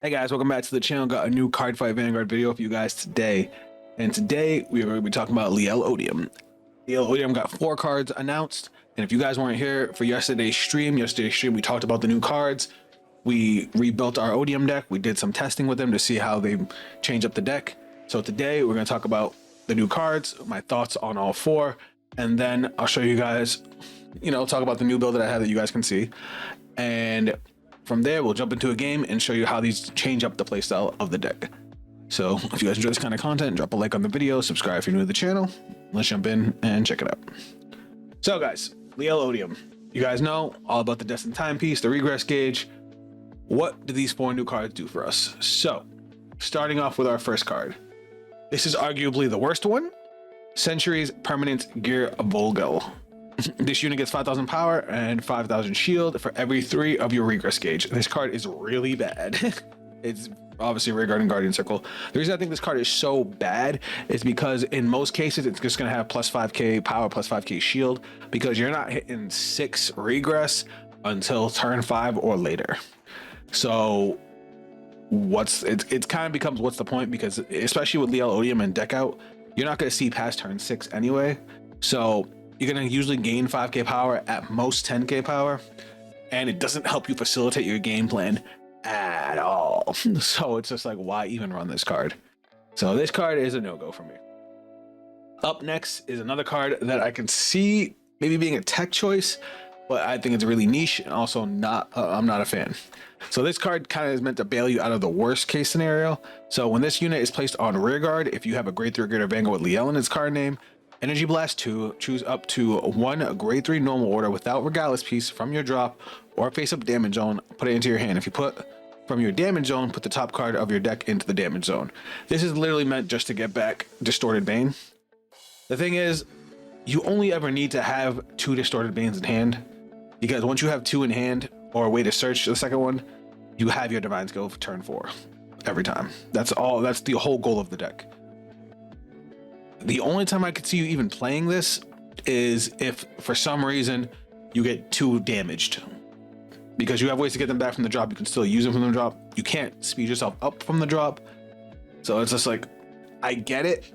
Hey guys, welcome back to the channel. Got a new Cardfight Vanguard video for you guys today. And today we are going to be talking about Liael Odium. Liael Odium got 4 cards announced. And if you guys weren't here for yesterday's stream we talked about the new cards. We rebuilt our Odium deck. We did some testing with them to see how they change up the deck. So today we're going to talk about the new cards, my thoughts on all 4. And then I'll show you guys, talk about the new build that I have that you guys can see. And from there, we'll jump into a game and show you how these change up the playstyle of the deck. So if you guys enjoy this kind of content, drop a like on the video, subscribe if you're new to the channel. Let's jump in and check it out. So guys, Liael Odium. You guys know all about the Destined Timepiece, the Regress Gauge. What do these 4 new cards do for us? So, starting off with our first card. This is arguably the worst one. Centuries Permanent Gear Volgel. This unit gets 5,000 power and 5,000 shield for every 3 of your regress gauge. This card is really bad. It's obviously Rear Guard and Guardian Circle. The reason I think this card is so bad is because in most cases it's just going to have plus 5k power, plus 5k shield, because you're not hitting 6 regress until turn 5 or later. So it kind of becomes what's the point, because especially with Liael Odium and deck out, you're not going to see past turn 6 anyway. So you're going to usually gain 5k power, at most 10k power, and it doesn't help you facilitate your game plan at all. So it's just like, why even run this card? So this card is a no-go for me. Up next is another card that I can see maybe being a tech choice, but I think it's really niche and also not, I'm not a fan. So this card kind of is meant to bail you out of the worst case scenario. So when this unit is placed on rear guard, if you have a grade 3 Greater Vanguard with Liael in its card name, Energy Blast 2, choose up to 1 grade 3 normal order without Regalis piece from your drop or face up damage zone, put it into your hand. If you put from your damage zone, put the top card of your deck into the damage zone. This is literally meant just to get back Distorted Bane. The thing is, you only ever need to have 2 Distorted Banes in hand, because once you have 2 in hand or a way to search the second one, you have your Divine Skill for turn 4 every time. That's all. That's the whole goal of the deck. The only time I could see you even playing this is if for some reason you get 2 damaged, because you have ways to get them back from the drop. You can still use them from the drop. You can't speed yourself up from the drop. So it's just like, I get it,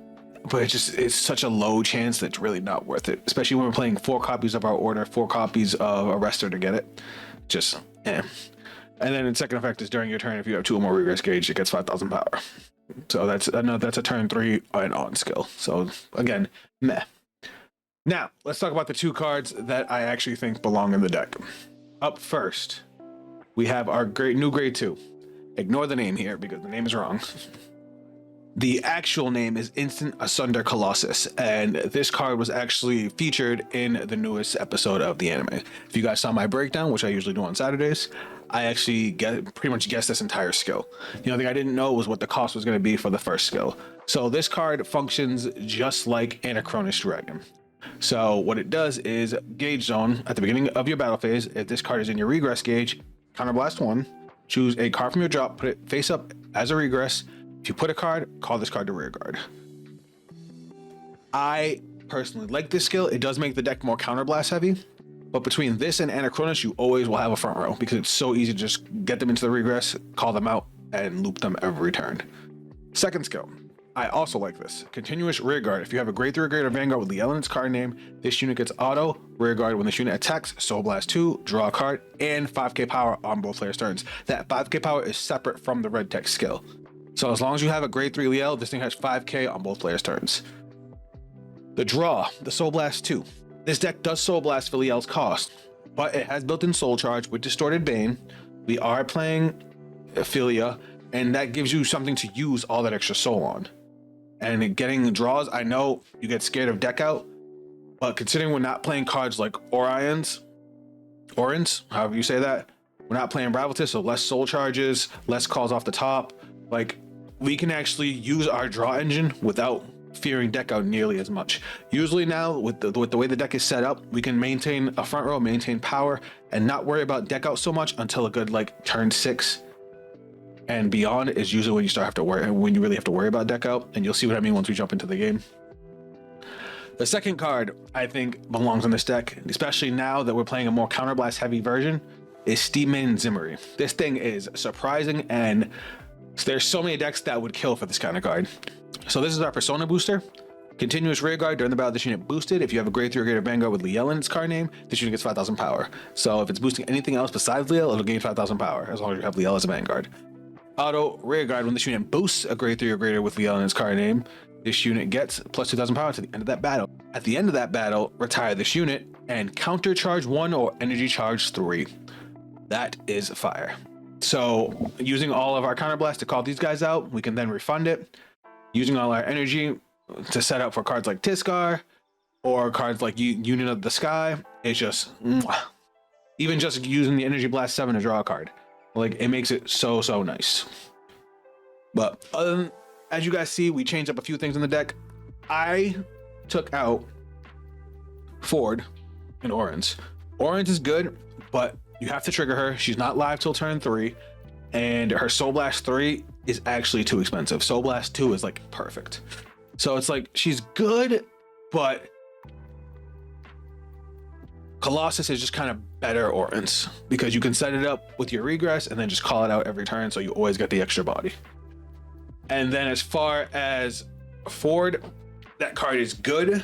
but it's such a low chance that it's really not worth it, especially when we're playing 4 copies of our order, 4 copies of Arrestor to get it. Just And then the second effect is during your turn, if you have 2 or more regress gauge, it gets 5,000 power. So that's a turn 3 and on skill. So again, meh. Now let's talk about the 2 cards that I actually think belong in the deck. Up first, we have our new grade 2. Ignore the name here because the name is wrong. The actual name is Instant Asunder Colossus, and this card was actually featured in the newest episode of the anime. If you guys saw my breakdown, which I usually do on Saturdays, I actually pretty much guessed this entire skill. The only thing I didn't know was what the cost was going to be for the first skill. So this card functions just like Anachronous Dragon. So what it does is gauge zone at the beginning of your battle phase. If this card is in your regress gauge, counterblast 1, choose a card from your drop, put it face up as a regress. If you put a card, call this card to rear guard. I personally like this skill. It does make the deck more counterblast heavy, but between this and Anachronous, you always will have a front row because it's so easy to just get them into the regress, call them out, and loop them every turn. Second skill, I also like this. Continuous rear guard. If you have a grade 3 Greater Vanguard with Liael in its card name, this unit gets auto rear guard when this unit attacks, Soul Blast 2, draw a card, and 5k power on both players' turns. That 5k power is separate from the red tech skill. So as long as you have a grade 3 Liael, this thing has 5k on both players' turns. The draw, the Soul Blast 2. This deck does Soul Blast for Liael's cost, but it has built-in Soul Charge with Distorted Bane. We are playing Ophelia, and that gives you something to use all that extra soul on. And getting draws, I know you get scared of deck out, but considering we're not playing cards like Orins, however you say that, we're not playing Braveltis, so less Soul Charges, less calls off the top. Like, we can actually use our draw engine without fearing deck out nearly as much. Usually now, with the way the deck is set up, we can maintain a front row, maintain power, and not worry about deck out so much until a good like turn 6 and beyond is usually when you really have to worry about deck out, and you'll see what I mean once we jump into the game. The second card I think belongs in this deck, especially now that we're playing a more counterblast heavy version, is Steam Main Zimmery. This thing is surprising, and there's so many decks that would kill for this kind of card. So this is our Persona booster. Continuous rear guard. During the battle, this unit boosted. If you have a grade 3 or greater Vanguard with Liael in its card name, this unit gets 5,000 power. So if it's boosting anything else besides Liael, it'll gain 5,000 power, as long as you have Liael as a Vanguard. Auto rear guard. When this unit boosts a grade 3 or greater with Liael in its card name, this unit gets plus 2,000 power to the end of that battle. At the end of that battle, retire this unit and counter charge 1 or energy charge 3. That is fire. So using all of our counterblast to call these guys out, we can then refund it. Using all our energy to set up for cards like Tiskar or cards like Union of the Sky, it's just even just using the Energy Blast 7 to draw a card, like, it makes it so nice. But other than, as you guys see, we changed up a few things in the deck. I took out Ford and Orange. Orange is good, but you have to trigger her. She's not live till turn 3, and her Soul Blast 3 is actually too expensive. Soul Blast 2 is like perfect. So it's like, she's good, but Colossus is just kind of better Orange, because you can set it up with your regress and then just call it out every turn, so you always get the extra body. And then as far as Ford, that card is good,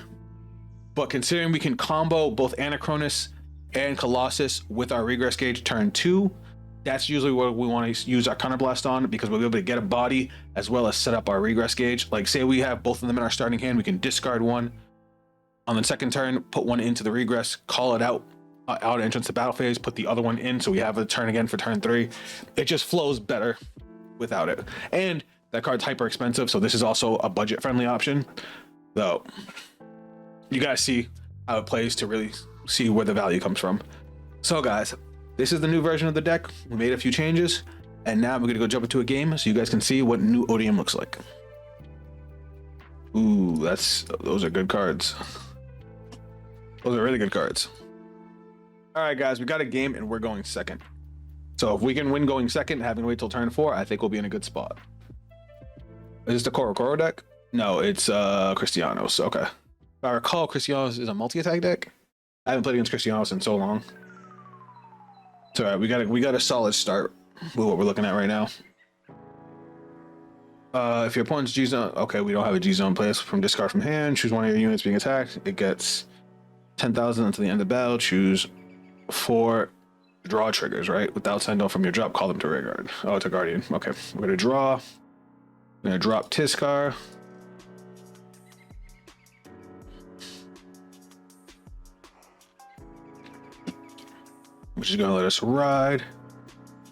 but considering we can combo both Anachronis and Colossus with our regress gauge turn 2, that's usually what we want to use our counterblast on, because we'll be able to get a body as well as set up our regress gauge. Like, say we have both of them in our starting hand, we can discard one on the second turn, put one into the regress, call it out entrance to battle phase, put the other one in, so we have a turn again for turn 3. It just flows better without it. And that card's hyper expensive, so this is also a budget friendly option. So you guys see how it plays to really see where the value comes from. So guys, this is the new version of the deck. We made a few changes, and now we're gonna go jump into a game so you guys can see what new Odium looks like. Ooh, those are good cards. Those are really good cards. All right, guys, we got a game and we're going second. So if we can win going second, having to wait till turn 4, I think we'll be in a good spot. Is this the Korokoro deck? No, it's Cristianos. Okay. If I recall, Cristianos is a multi-attack deck. I haven't played against Cristianos in so long. It's all right. We got a solid start with what we're looking at right now. If your opponent's G-Zone, okay, we don't have a G-Zone place. From discard from hand, choose one of your units being attacked. It gets 10,000 until the end of battle. Choose 4 draw triggers, right? Without Sentinel from your drop, call them to rear guard. Oh, it's a Guardian. Okay, we're gonna draw. I'm gonna drop Tiskar. Which is gonna let us ride.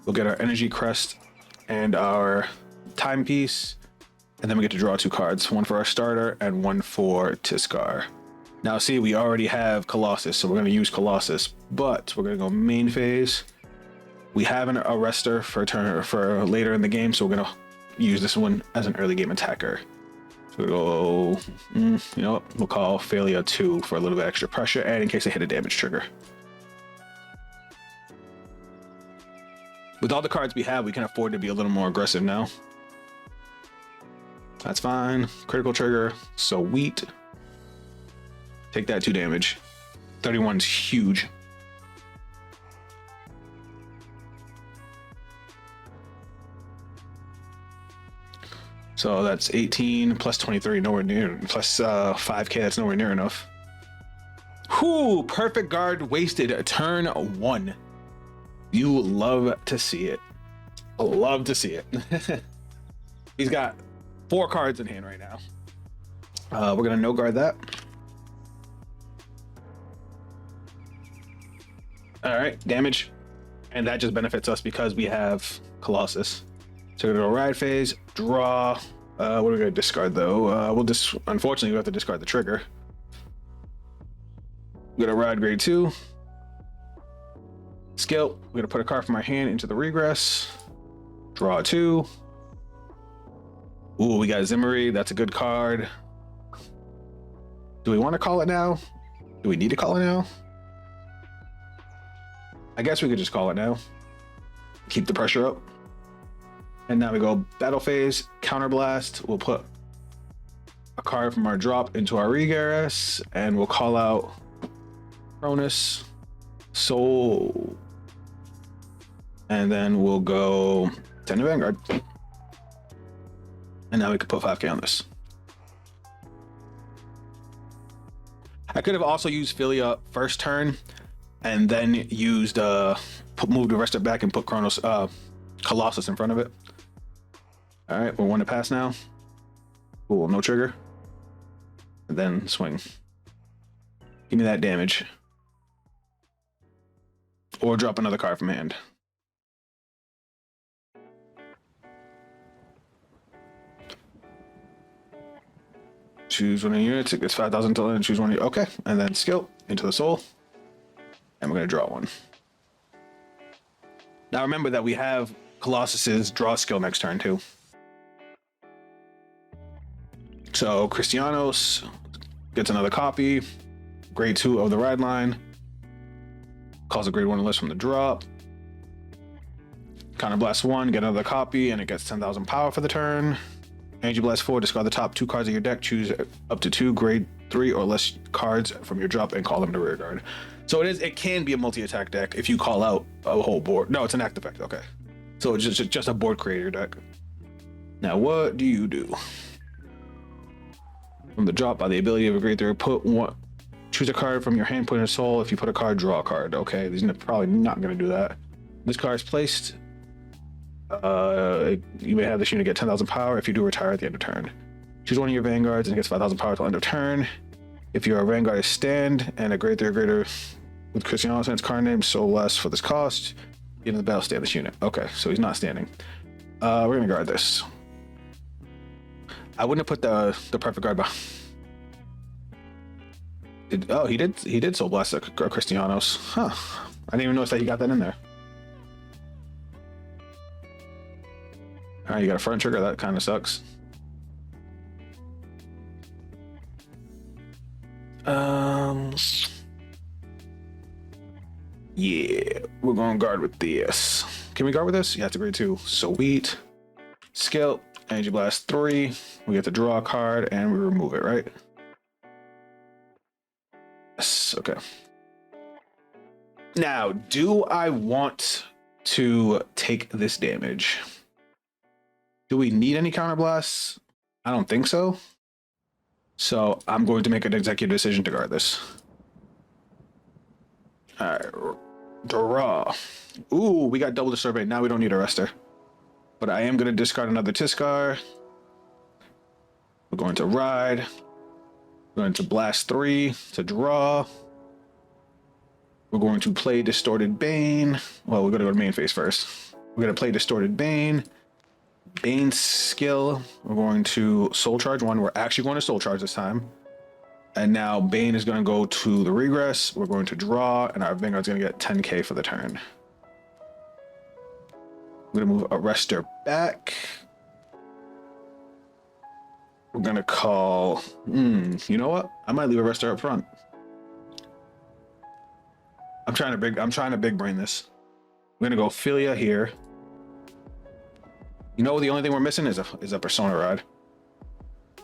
We'll get our Energy Crest and our Timepiece, and then we get to draw 2 cards, one for our starter and one for Tiskar. Now see, we already have Colossus, so we're going to use Colossus, but we're going to go main phase. We have an arrestor for later in the game, so we're going to use this one as an early game attacker. So we'll go, you know what, we'll call Failure 2 for a little bit extra pressure, and in case they hit a damage trigger. With all the cards we have, we can afford to be a little more aggressive now. That's fine. Critical trigger, sweet. Take that 2 damage. 31's huge. So that's 18 plus 23, nowhere near, plus 5k, that's nowhere near enough. Whoo, perfect guard wasted turn 1. You love to see it. Love to see it. He's got 4 cards in hand right now. We're gonna no guard that. All right, damage. And that just benefits us because we have Colossus. So we're gonna go ride phase, draw. What are we gonna discard though? Unfortunately, we have to discard the trigger. We're gonna ride grade 2. Skill, we're gonna put a card from our hand into the regress. Draw 2. Ooh, we got Zimmery, that's a good card. Do we want to call it now? Do we need to call it now? I guess we could just call it now. Keep the pressure up. And now we go battle phase, counterblast. We'll put a card from our drop into our regress, and we'll call out Cronus, Soul And then we'll go 10 to Vanguard. And now we can put 5k on this. I could have also used Philia first turn and then used move the rest of it back and put Colossus in front of it. All right, we're 1 to pass now. Cool, no trigger. And then swing. Give me that damage. Or drop another card from hand. Choose one of your units. It gets 5,000 till then. Choose one of your. Okay, and then skill into the soul. And we're gonna draw one. Now remember that we have Colossus's draw skill next turn too. So Cristianos gets another copy. Grade 2 of the ride line. Calls a grade 1 list from the drop. Counter Blast 1, get another copy, and it gets 10,000 power for the turn. Energy Blast 4, discard the top 2 cards of your deck, choose up to 2 grade 3 or less cards from your drop and call them to rear guard. So it can be a multi-attack deck if you call out a whole board. No, it's an act effect, okay. So it's just a board creator deck. Now what do you do? From the drop, by the ability of a grade 3, choose a card from your hand, put in a soul. If you put a card, draw a card. Okay, these are probably not going to do that. This card is placed. You may have this unit get 10,000 power. If you do, retire at the end of turn. Choose one of your vanguards and it gets 5,000 power till end of turn. If your vanguard is stand and a grade 3 or greater with Cristianos and its card name, so less for this cost. Get in the battle, stand this unit. Okay, so he's not standing. We're gonna guard this. I wouldn't have put the perfect guard behind. He did Soul Blast Cristianos. Huh. I didn't even notice that he got that in there. Alright, you got a front trigger, that kind of sucks. Yeah, we're gonna guard with this. Can we guard with this? Yeah, it's a grade 2. Sweet. Skill, Energy Blast 3. We get to draw a card and we remove it, right? Yes, okay. Now, do I want to take this damage? Do we need any counter blasts? I don't think so. So I'm going to make an executive decision to guard this. All right, draw. Ooh, we got double the survey. Now we don't need a rester. But I am going to discard another Tiskar. We're going to ride. We're going to blast 3 to draw. We're going to play Distorted Bane. Well, we're going to go to main phase first. We're going to play Distorted Bane. Bane skill. We're going to Soul Charge 1. We're actually going to Soul Charge this time. And now Bane is going to go to the regress. We're going to draw, and our Vanguard's going to get 10k for the turn. We're going to move Arrestor back. We're going to call... you know what? I might leave Arrestor up front. I'm trying to big brain this. We're going to go Philia here. You know, the only thing we're missing is a Persona Rod.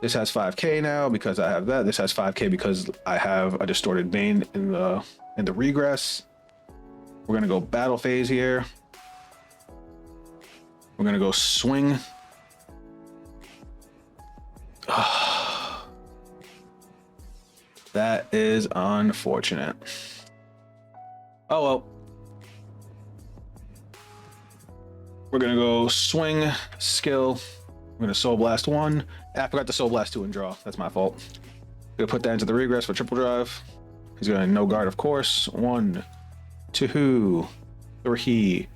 This has 5k now because I have that. This has 5k because I have a Distorted Bane in the regress. We're gonna go battle phase here. We're gonna go swing. That is unfortunate. Oh well. We're gonna go swing, skill. I'm gonna Soul Blast 1. I forgot to Soul Blast 2 and draw. That's my fault. Gonna put that into the regress for triple drive. He's gonna no guard, of course. 1, 2, 3.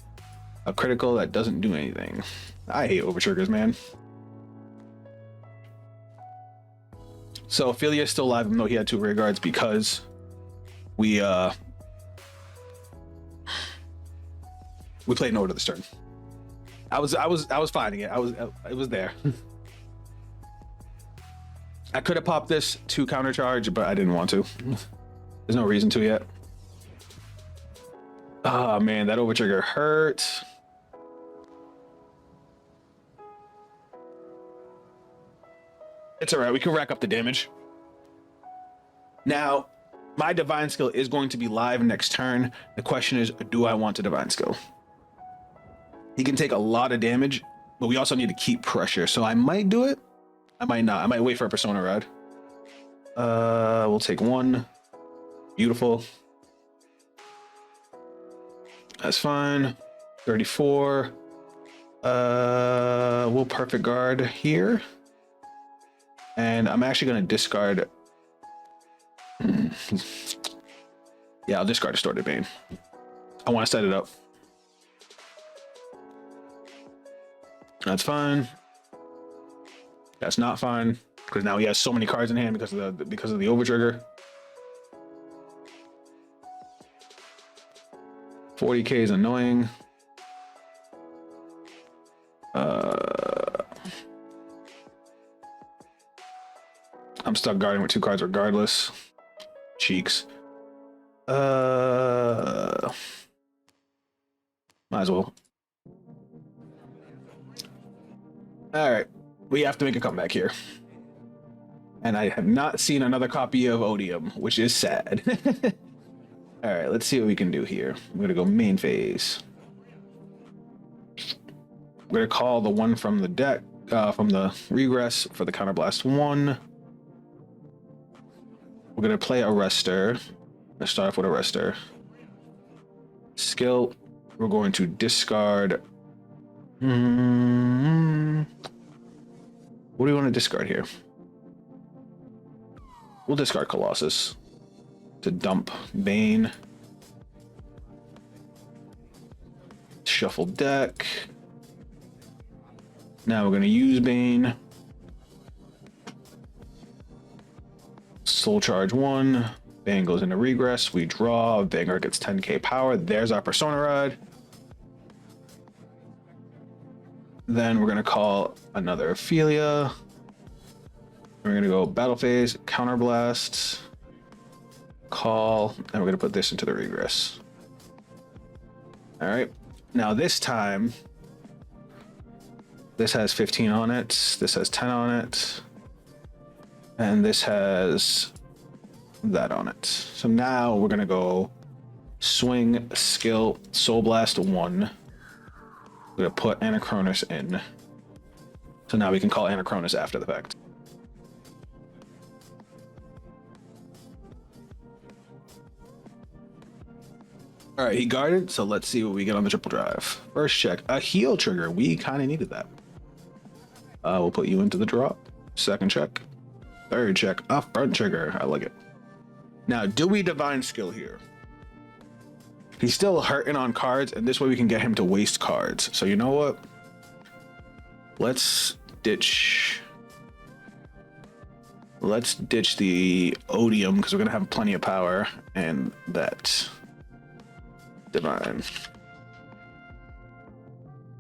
A critical that doesn't do anything. I hate over triggers, man. So Philia is still alive, even though he had 2 rear guards, because we played no to this turn. I was finding it. It was there. I could have popped this to counter charge, but I didn't want to. There's no reason to yet. Oh man, that overtrigger hurt. It's all right. We can rack up the damage. Now, my Divine Skill is going to be live next turn. The question is, do I want a Divine Skill? He can take a lot of damage, but we also need to keep pressure. So I might do it. I might not. I might wait for a Persona Rod. We'll take one. Beautiful. That's fine. 34. We'll perfect guard here. And I'm actually going to discard. Yeah, I'll discard Distorted Bane. I want to set it up. That's fine. That's not fine because now he has so many cards in hand because of the overtrigger. 40k is annoying. I'm stuck guarding with 2 cards regardless. Cheeks. Might as well. All right, we have to make a comeback here. And I have not seen another copy of Odium, which is sad. All right, let's see what we can do here. I'm gonna go main phase. We're gonna call the one from the deck, from the regress for the counterblast 1. We're gonna play Arrestor. Let's start off with Arrestor. Skill, we're going to discard. What do we want to discard here? We'll discard Colossus to dump Bane. Shuffle deck. Now we're going to use Bane. Soul Charge 1. Bane goes into regress. We draw. Vanguard gets 10k power. There's our Persona Rod. Then we're going to call another Ophelia. We're going to go battle phase, counterblast, call, and we're going to put this into the regress. All right. Now this time, this has 15 on it. This has 10 on it. And this has that on it. So now we're going to go swing, skill, Soul Blast 1. We're going to put Anachronis in. So now we can call Anachronis after the fact. All right, he guarded, so let's see what we get on the triple drive. First check, a heal trigger. We kind of needed that. We'll put you into the drop. Second check. Third check, a front trigger. I like it. Now, do we divine skill here? He's still hurting on cards, and this way we can get him to waste cards. So you know what? Let's ditch the Odium because we're gonna have plenty of power and that divine.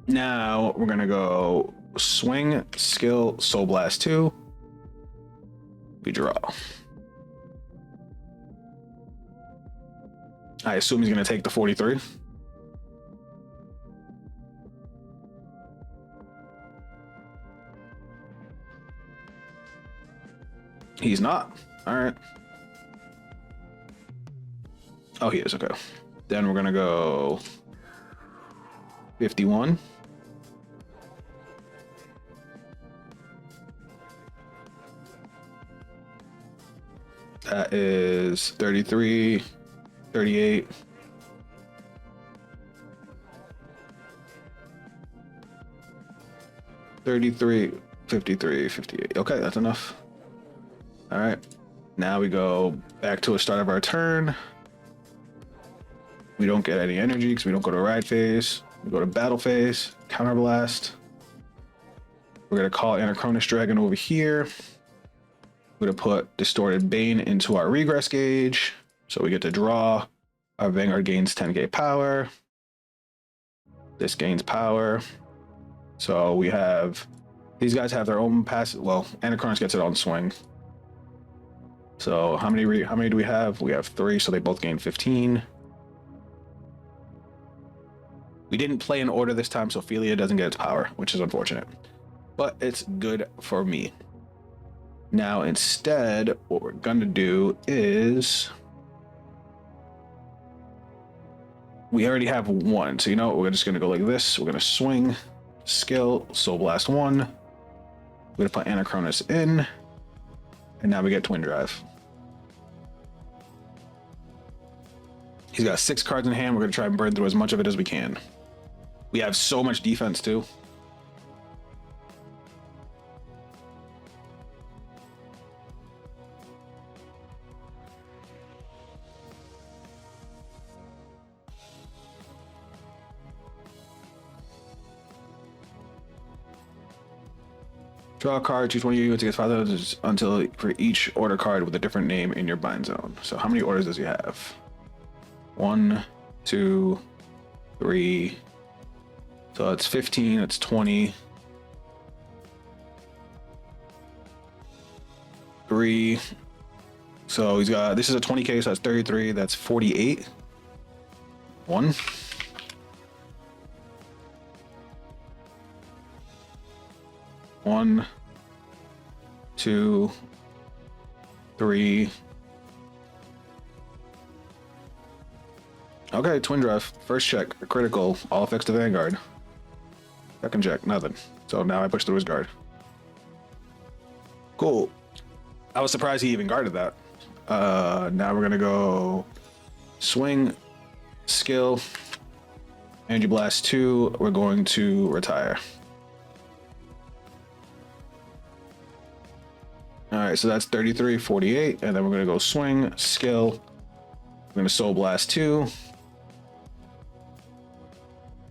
Now we're gonna go swing, skill, Soul Blast 2. We draw. I assume he's gonna take the 43. He's not. All right. Oh, he is. Okay. Then we're gonna go 51. That is 33, 38. $33, $53, $58. Okay, that's enough. All right. Now we go back to the start of our turn. We don't get any energy because we don't go to ride phase. We go to battle phase, counterblast. We're gonna call Anachronis Dragon over here. We're gonna put Distorted Bane into our regress gauge. So we get to draw. Our Vanguard gains 10k power. This gains power. So we have, these guys have their own passive. Well, Anachronis gets it on swing. So how many do we have? We have 3, so they both gain 15. We didn't play in order this time, so Ophelia doesn't get its power, which is unfortunate. But it's good for me. Now, instead, what we're going to do is We already have one. So you know what? We're just gonna go like this. We're gonna swing, skill, Soul Blast 1. We're gonna put Anachronis in. And now we get Twin Drive. He's got 6 cards in hand. We're gonna try and burn through as much of it as we can. We have so much defense too. Draw a card, choose one of you to get 5,000 until for each order card with a different name in your bind zone. So how many orders does he have? 1, 2, 3. So that's 15, that's 20. 3. So he's got, this is a 20k, so that's 33, that's 48. 1. 1, 2, 3. Okay, Twin Drive. First check, a critical, all effects to Vanguard. Second check, nothing. So now I push through his guard. Cool. I was surprised he even guarded that. Now we're gonna go swing, skill, Energy Blast 2. We're going to retire. All right, so that's 33, 48, and then we're gonna go swing, skill. We're gonna Soul Blast 2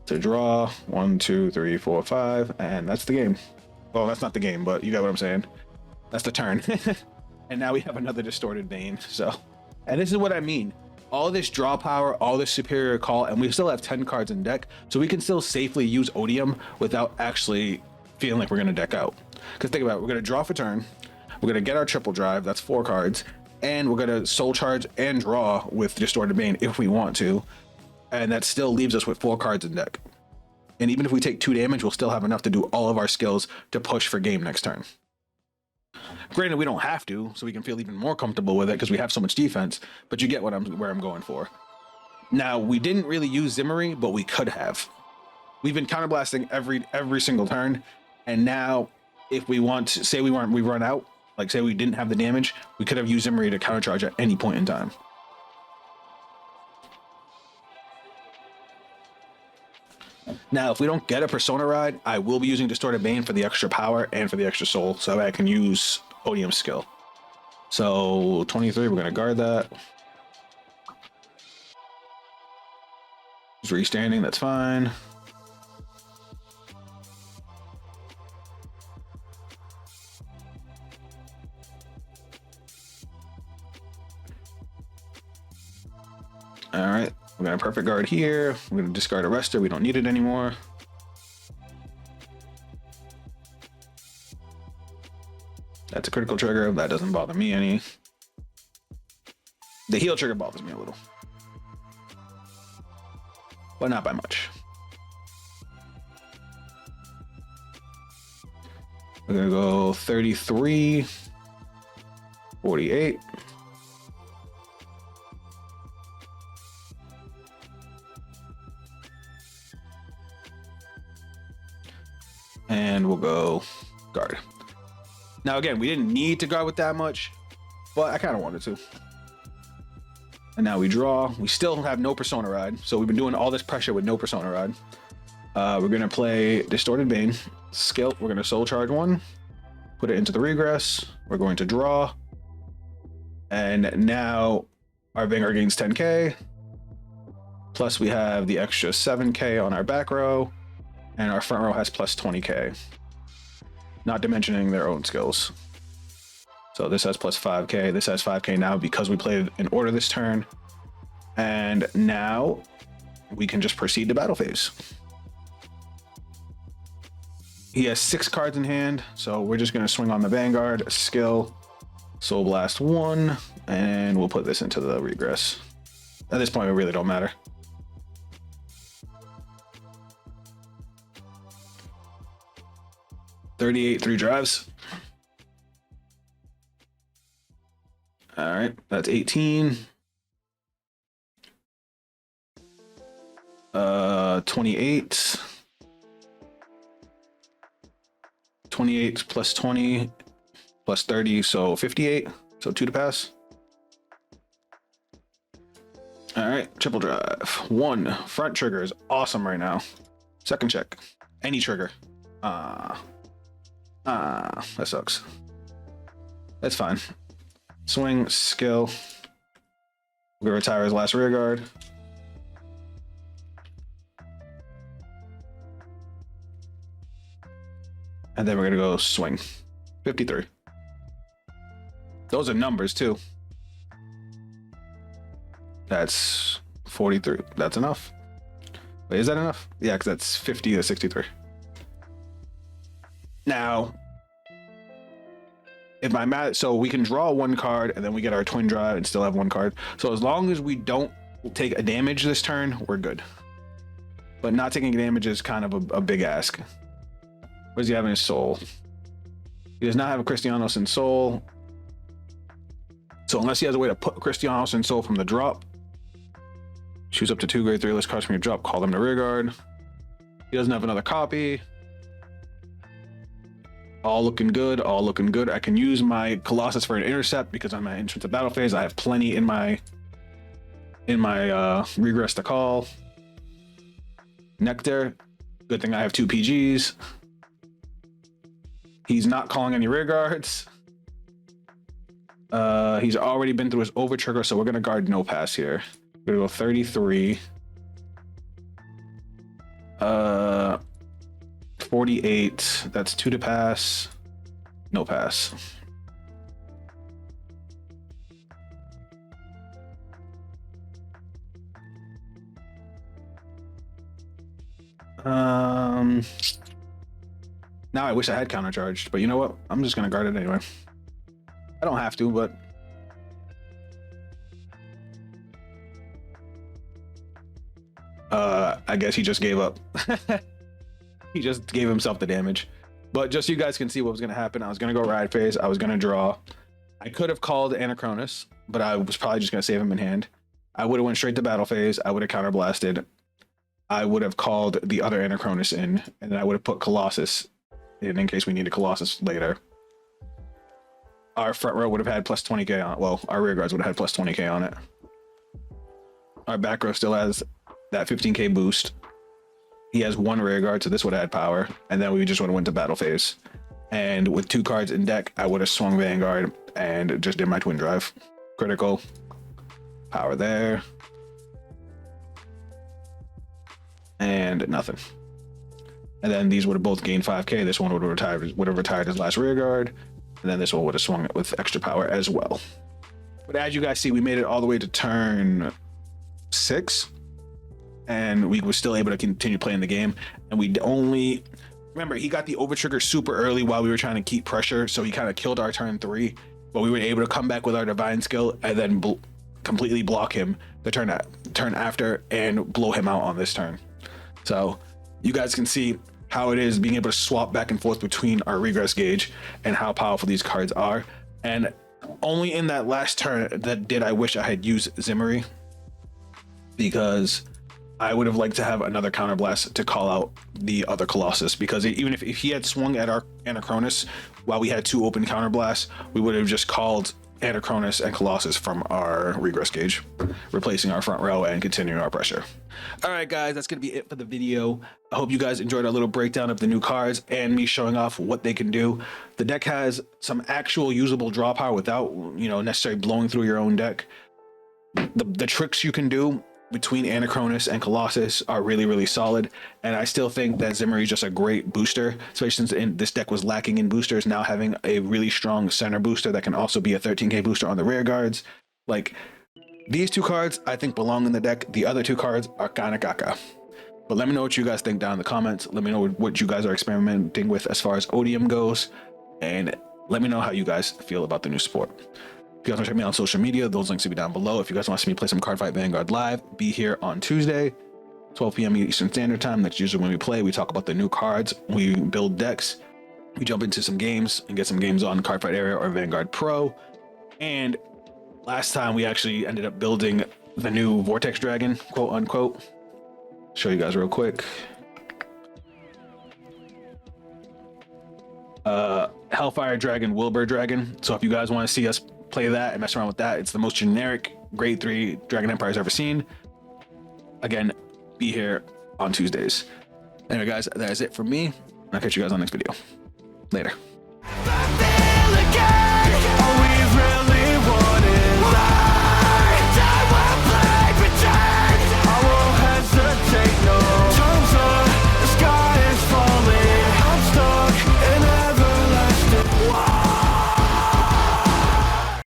to draw 1, 2, 3, 4, 5, and that's the game. Well, that's not the game, but you got what I'm saying. That's the turn. And now we have another Distorted Bane. So, and this is what I mean. All this draw power, all this superior call, and we still have 10 cards in deck, so we can still safely use Odium without actually feeling like we're gonna deck out. Because think about it, we're gonna draw for turn. We're gonna get our triple drive, that's 4 cards, and we're gonna soul charge and draw with Distorted Bane if we want to, and that still leaves us with 4 cards in deck. And even if we take 2 damage, we'll still have enough to do all of our skills to push for game next turn. Granted, we don't have to, so we can feel even more comfortable with it because we have so much defense, but you get where I'm going for. Now, we didn't really use Zimmery, but we could have. We've been counterblasting every single turn, and now if we want to, say we run out, like say we didn't have the damage, we could have used Zimmery to countercharge at any point in time. Now, if we don't get a Persona Ride, I will be using Distorted Bane for the extra power and for the extra soul, so I can use Odium skill. So 23, we're gonna guard that. He's restanding, that's fine. All right, we're gonna perfect guard here. We're gonna discard Arrestor. We don't need it anymore. That's a critical trigger. That doesn't bother me any. The heal trigger bothers me a little, but not by much. We're gonna go 33, 48. And we'll go guard. Now again, we didn't need to guard with that much, but I kind of wanted to. And now we draw. We still have no Persona Ride, so we've been doing all this pressure with no Persona Ride. We're gonna play Distorted Bane. Skill, we're gonna soul charge 1, put it into the regress. We're going to draw. And now our Vanguard gains 10k. Plus we have the extra 7k on our back row. And our front row has plus 20k. Not dimensioning their own skills. So this has plus 5k. This has 5k now because we played in order this turn. And now we can just proceed to battle phase. He has 6 cards in hand, so we're just gonna swing on the Vanguard, skill, Soul Blast 1, and we'll put this into the regress. At this point, it really don't matter. $38, 3 drives. All right, that's 18. 28. 28 plus 20 plus 30, so 58. So 2 to pass. All right, triple drive. 1 front trigger is awesome right now. Second check, any trigger. That sucks. That's fine. Swing, skill. We're gonna retire his last rear guard. And then we're gonna go swing. 53. Those are numbers too. That's 43. That's enough. Wait, is that enough? Yeah, because that's 50 to 63. Now, if my math, so we can draw 1 card and then we get our twin drive and still have 1 card. So as long as we don't take a damage this turn, we're good. But not taking damage is kind of a big ask. What does he have in his soul? He does not have a Cristianos in soul. So unless he has a way to put Cristianos in soul from the drop, choose up to 2 grade 3 list cards from your drop, call them to rear guard. He doesn't have another copy. All looking good, all looking good. I can use my Colossus for an intercept because on my entrance to battle phase, I have plenty in my regress to call. Nectar, good thing I have 2 PGs. He's not calling any rear guards. He's already been through his over trigger, so we're gonna guard no pass here. We're gonna go 33. 48. That's 2 to pass. No pass. Now I wish I had countercharged, but you know what? I'm just gonna guard it anyway. I don't have to, but I guess he just gave up. He just gave himself the damage. But just so you guys can see what was gonna happen, I was gonna go ride phase. I was gonna draw. I could have called Anachronis, but I was probably just gonna save him in hand. I would have went straight to battle phase. I would have counterblasted. I would have called the other Anachronis in, and then I would have put Colossus in case we needed Colossus later. Our front row would have had plus 20k on it. Well, our rear guards would have had plus 20k on it. Our back row still has that 15k boost. He has 1 rear guard, so this would have had power. And then we just would have went to battle phase. And with 2 cards in deck, I would have swung Vanguard and just did my twin drive. Critical. Power there. And nothing. And then these would have both gained 5k. This one would have retired his last rear guard. And then this one would have swung it with extra power as well. But as you guys see, we made it all the way to turn 6. And we were still able to continue playing the game. And we only... Remember, he got the over trigger super early while we were trying to keep pressure. So he kind of killed our turn 3. But we were able to come back with our divine skill and then completely block him the turn after and blow him out on this turn. So you guys can see how it is being able to swap back and forth between our regress gauge and how powerful these cards are. And only in that last turn that did I wish I had used Zimmery, because I would have liked to have another counterblast to call out the other Colossus, because even if he had swung at our Anachronis while we had 2 open counterblasts, we would have just called Anachronis and Colossus from our regress gauge, replacing our front row and continuing our pressure. All right, guys, that's going to be it for the video. I hope you guys enjoyed our little breakdown of the new cards and me showing off what they can do. The deck has some actual usable draw power without, necessarily blowing through your own deck. The tricks you can do between Anachronis and Colossus are really, really solid. And I still think that Zimmery is just a great booster, especially since this deck was lacking in boosters. Now having a really strong center booster that can also be a 13k booster on the rear guards. Like, these 2 cards, I think, belong in the deck. The other 2 cards are kind of caca. But let me know what you guys think down in the comments. Let me know what you guys are experimenting with as far as Odium goes. And let me know how you guys feel about the new sport. If you guys want to check me out on social media, those links will be down below. If you guys want to see me play some Cardfight Vanguard live, be here on Tuesday, 12 p.m. Eastern Standard Time. That's usually when we play. We talk about the new cards, we build decks, we jump into some games and get some games on Cardfight Area or Vanguard Pro. And last time we actually ended up building the new Vortex Dragon, quote unquote. show you guys real quick. Hellfire Dragon, Wilbur Dragon. So if you guys want to see us play that and mess around with that, it's the most generic grade 3 Dragon Empire's ever seen. Again, be here on Tuesdays. Anyway, guys, that is it for me. I'll catch you guys on the next video. Later.